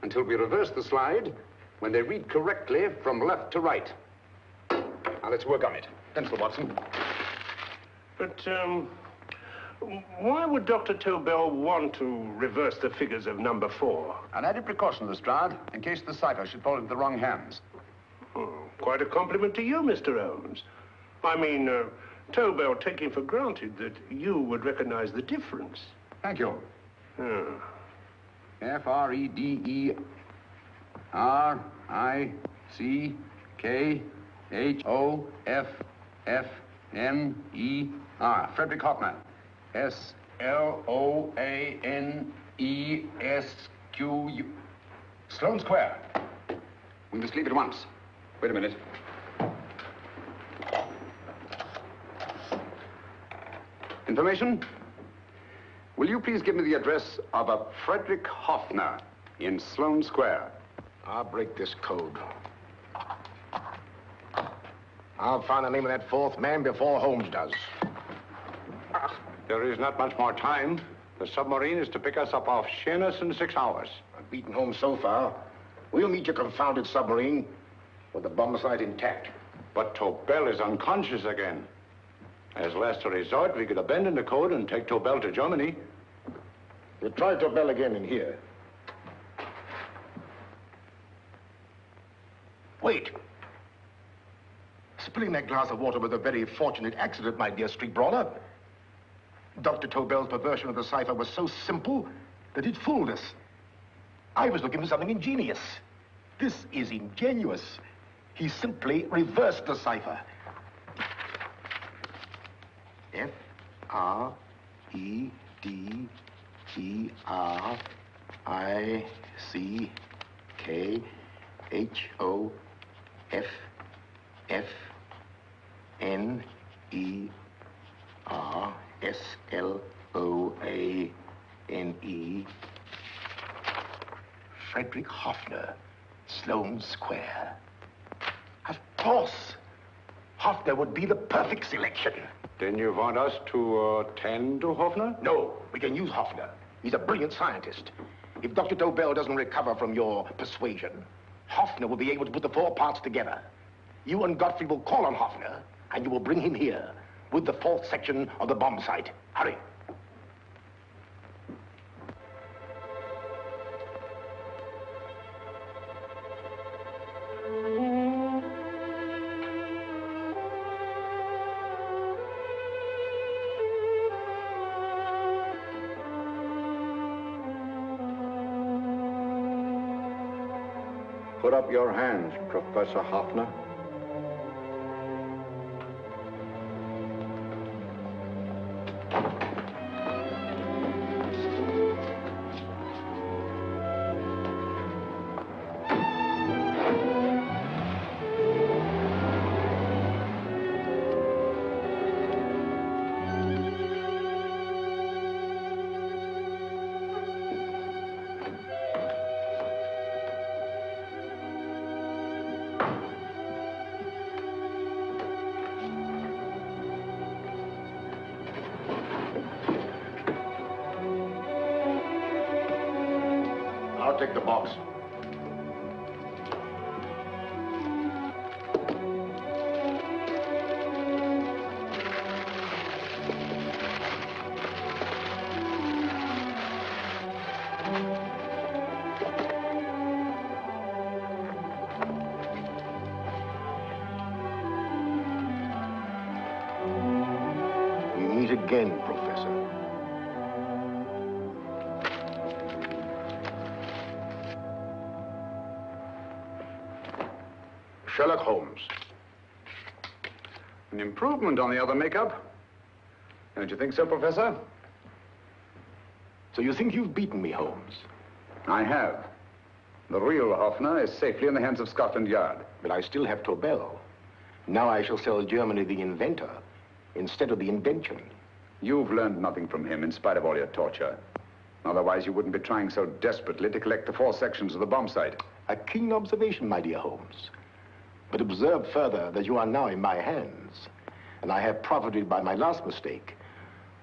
until we reverse the slide when they read correctly from left to right. Now, let's work on it. Pencil, Watson. But, Why would Dr. Tobel want to reverse the figures of number 4? An added precaution, Lestrade, in case the cipher should fall into the wrong hands. Oh, quite a compliment to you, Mr. Holmes. I mean, Tobel taking for granted that you would recognize the difference. Thank you. F-R-E-D-E-R-I-C-K-H-O-F-F-N-E-R. Frederick Hoffner. S-L-O-A-N-E-S-Q-U. Sloane Square. We must leave at once. Wait a minute. Information? Will you please give me the address of a Frederick Hoffner in Sloane Square? I'll break this code. I'll find the name of that 4th man before Holmes does. There is not much more time. The submarine is to pick us up off Sheerness in 6 hours. I've beaten Holmes so far. We'll meet your confounded submarine with the bomb site intact. But Tobel is unconscious again. As last resort, we could abandon the code and take Tobel to Germany. We'll try Tobel again in here. Wait. Spilling that glass of water was a very fortunate accident, my dear street brawler. Dr. Tobel's perversion of the cipher was so simple that it fooled us. I was looking for something ingenious. This is ingenuous. He simply reversed the cipher. F-R-E-D-E-R-I-C-K-H-O-F-F-N-E-R-S-L-O-A-N-E. Frederick Hoffner, Sloane Square. Of course. Hoffner would be the perfect selection. Then you want us to attend to Hoffner? No, we can use Hoffner. He's a brilliant scientist. If Dr. Tobel doesn't recover from your persuasion, Hoffner will be able to put the 4 parts together. You and Godfrey will call on Hoffner, and you will bring him here with the 4th section of the bomb site. Hurry. Put up your hands, Professor Hoffner. I'll take the box. We meet again, Professor. Sherlock Holmes. An improvement on the other makeup. Don't you think so, Professor? So you think you've beaten me, Holmes? I have. The real Hoffner is safely in the hands of Scotland Yard. But I still have Tobel. Now I shall sell Germany the inventor instead of the invention. You've learned nothing from him in spite of all your torture. Otherwise, you wouldn't be trying so desperately to collect the 4 sections of the bomb site. A keen observation, my dear Holmes. But observe further that you are now in my hands, and I have profited by my last mistake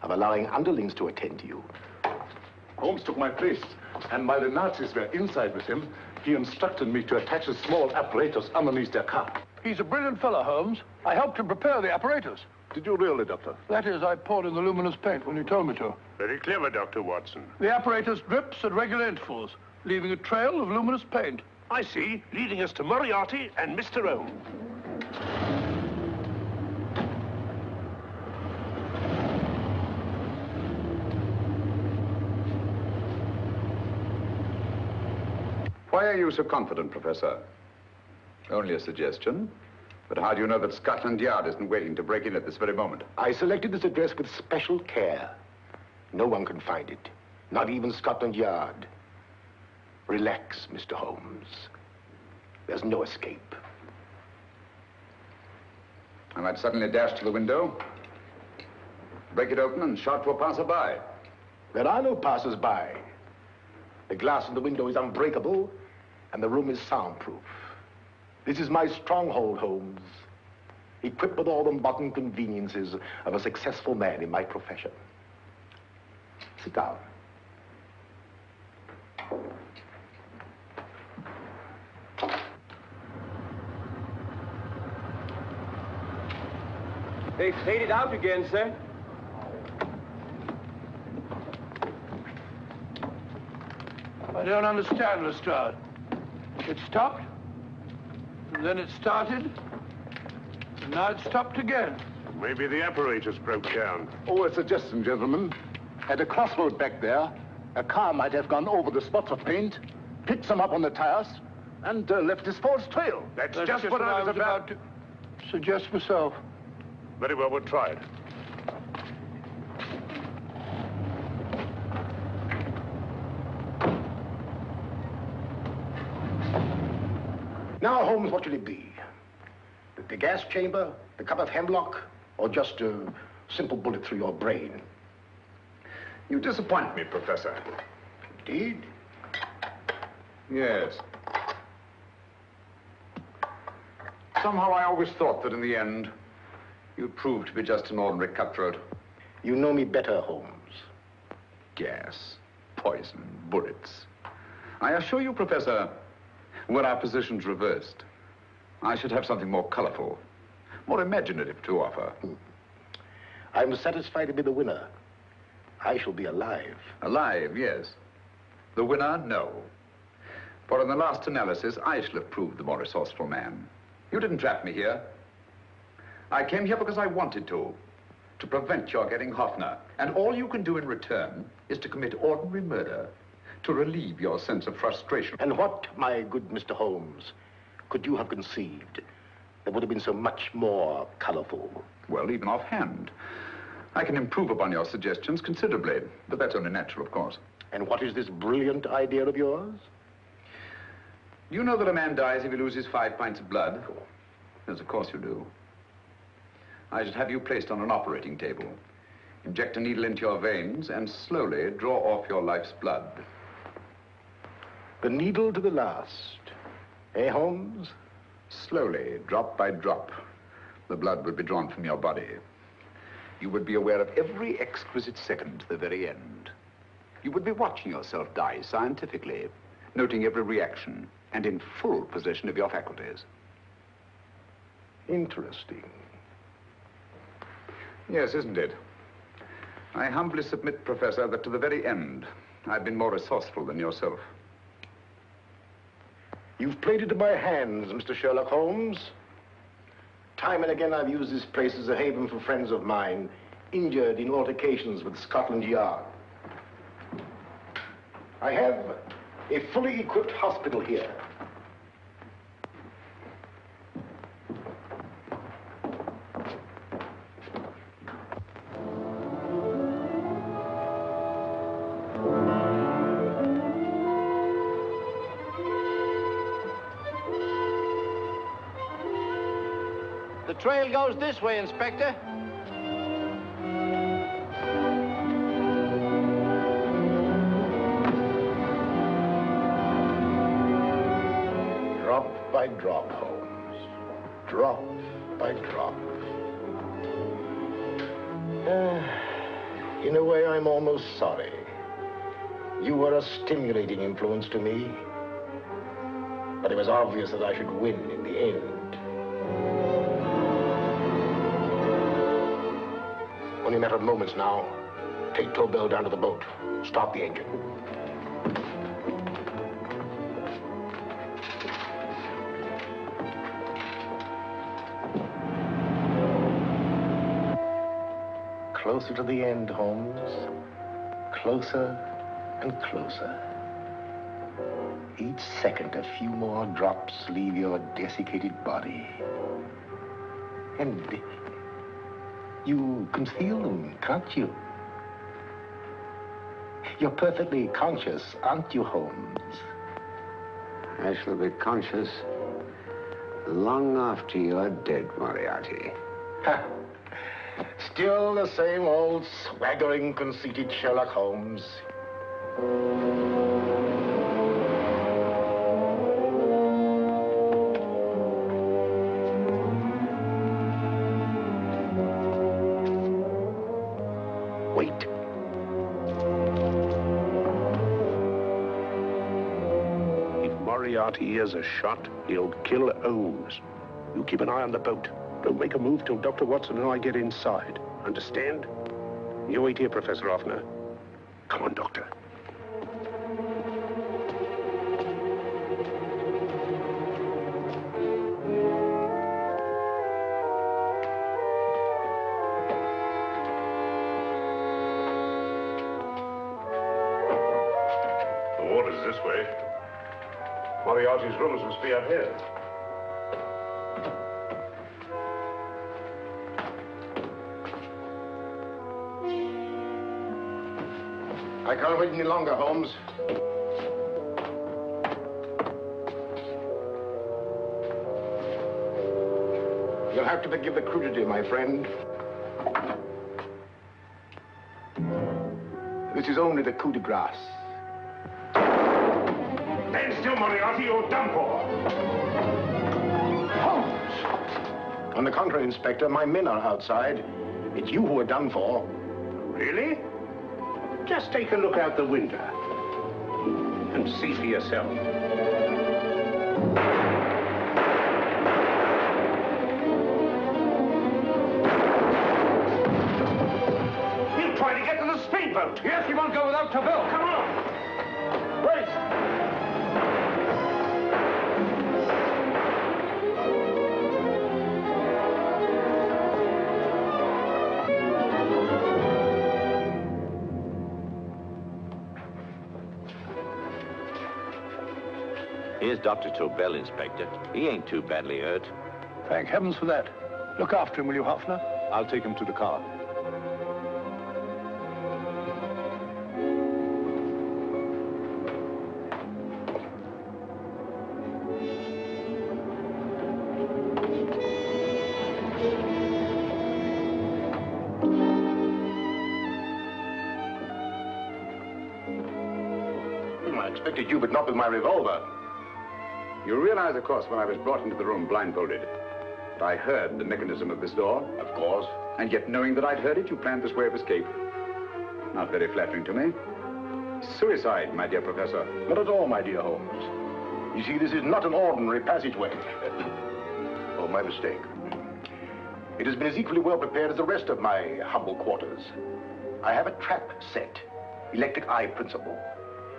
of allowing underlings to attend to you. Holmes took my place, and while the Nazis were inside with him, he instructed me to attach a small apparatus underneath their car. He's a brilliant fellow, Holmes. I helped him prepare the apparatus. Did you really, Doctor? That is, I poured in the luminous paint when you told me to. Very clever, Dr. Watson. The apparatus drips at regular intervals, leaving a trail of luminous paint. I see, leading us to Moriarty and Mr. Holmes. Why are you so confident, Professor? Only a suggestion. But how do you know that Scotland Yard isn't waiting to break in at this very moment? I selected this address with special care. No one can find it, not even Scotland Yard. Relax, Mr. Holmes. There's no escape. I might suddenly dash to the window, break it open, and shout to a passerby. There are no passers-by. The glass in the window is unbreakable, and the room is soundproof. This is my stronghold, Holmes, equipped with all the modern conveniences of a successful man in my profession. Sit down. They faded out again, sir. I don't understand, Lestrade. It stopped, and then it started, and now it stopped again. Maybe the apparatus broke down. Oh, a suggestion, gentlemen. At a crossroad back there, a car might have gone over the spots of paint, picked some up on the tires, and left this false trail. That's just what I was about to suggest myself. Very well, we'll try it. Now, Holmes, what should it be? The gas chamber, the cup of hemlock, or just a simple bullet through your brain? You disappoint me, Professor. Indeed? Yes. Somehow I always thought that in the end, you'd prove to be just an ordinary cutthroat. You know me better, Holmes. Gas, poison, bullets. I assure you, Professor, were our positions reversed, I should have something more colorful, more imaginative to offer. I'm satisfied to be the winner. I shall be alive. Alive, yes. The winner, no. For in the last analysis, I shall have proved the more resourceful man. You didn't trap me here. I came here because I wanted to prevent your getting Hoffner. And all you can do in return is to commit ordinary murder to relieve your sense of frustration. And what, my good Mr. Holmes, could you have conceived that would have been so much more colorful? Well, even offhand, I can improve upon your suggestions considerably, but that's only natural, of course. And what is this brilliant idea of yours? You know that a man dies if he loses 5 pints of blood? Yes, of course you do. I should have you placed on an operating table, inject a needle into your veins, and slowly draw off your life's blood. The needle to the last. Eh, Holmes? Slowly, drop by drop, the blood would be drawn from your body. You would be aware of every exquisite second to the very end. You would be watching yourself die scientifically, noting every reaction, and in full possession of your faculties. Interesting. Yes, isn't it? I humbly submit, Professor, that to the very end, I've been more resourceful than yourself. You've played it to my hands, Mr. Sherlock Holmes. Time and again, I've used this place as a haven for friends of mine, injured in altercations with Scotland Yard. I have a fully equipped hospital here. The trail goes this way, Inspector. Drop by drop, Holmes. Drop by drop. In a way, I'm almost sorry. You were a stimulating influence to me. But it was obvious that I should win in the end. Only a matter of moments now. Take Tobel down to the boat. Start the engine. Closer to the end, Holmes. Closer and closer. Each second, a few more drops leave your desiccated body. And you can feel them, can't you? You're perfectly conscious, aren't you, Holmes? I shall be conscious long after you're dead, Moriarty. Ha! Still the same old swaggering, conceited Sherlock Holmes. Wait. If Moriarty hears a shot, he'll kill Holmes. You keep an eye on the boat. Don't make a move till Dr. Watson and I get inside. Understand? You wait here, Professor Hoffner. Come on, Doctor. The water's this way. Moriarty's rooms must be out here. I can't wait any longer, Holmes. You'll have to forgive the crudity, my friend. This is only the coup de grace. Stand still, Moriarty, you're done for. Holmes! On the contrary, Inspector, my men are outside. It's you who are done for. Really? Just take a look out the window and see for yourself. He'll try to get to the speedboat. Yes, he won't go without Tobel. Come on. Wait. Here's Dr. Tobel, Inspector. He ain't too badly hurt. Thank heavens for that. Look after him, will you, Hoffner? I'll take him to the car. I expected you, but not with my revolver. You realize, of course, when I was brought into the room blindfolded, that I heard the mechanism of this door? Of course. And yet, knowing that I'd heard it, you planned this way of escape. Not very flattering to me. Suicide, my dear Professor. Not at all, my dear Holmes. You see, this is not an ordinary passageway. Oh, my mistake. It has been as equally well prepared as the rest of my humble quarters. I have a trap set, electric eye principle.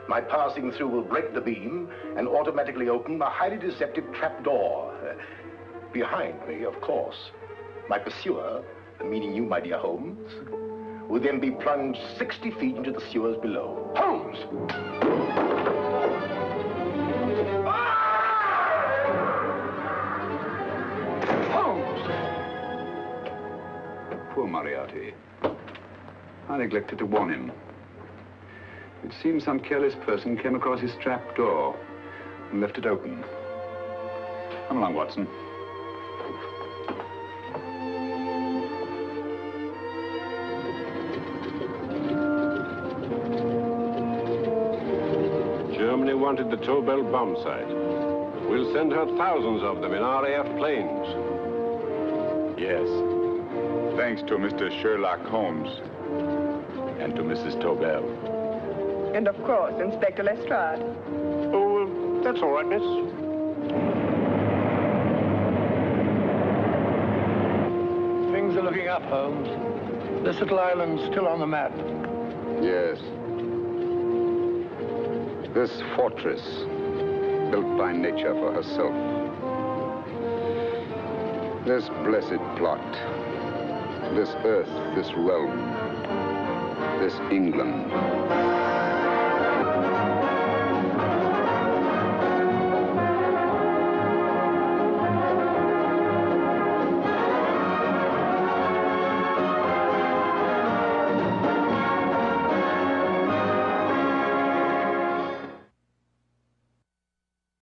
My passing through will break the beam and automatically open a highly deceptive trap door. Behind me, of course, my pursuer, meaning you, my dear Holmes, will then be plunged 60 feet into the sewers below. Holmes! Holmes! Poor Moriarty. I neglected to warn him. It seems some careless person came across his trap door and left it open. Come along, Watson. Germany wanted the Tobel bomb site. We'll send her thousands of them in RAF planes. Yes. Thanks to Mr. Sherlock Holmes and to Mrs. Tobel. And of course, Inspector Lestrade. Oh, that's all right, miss. Things are looking up, Holmes. This little island's still on the map. Yes. This fortress, built by nature for herself. This blessed plot. This earth, this realm. This England.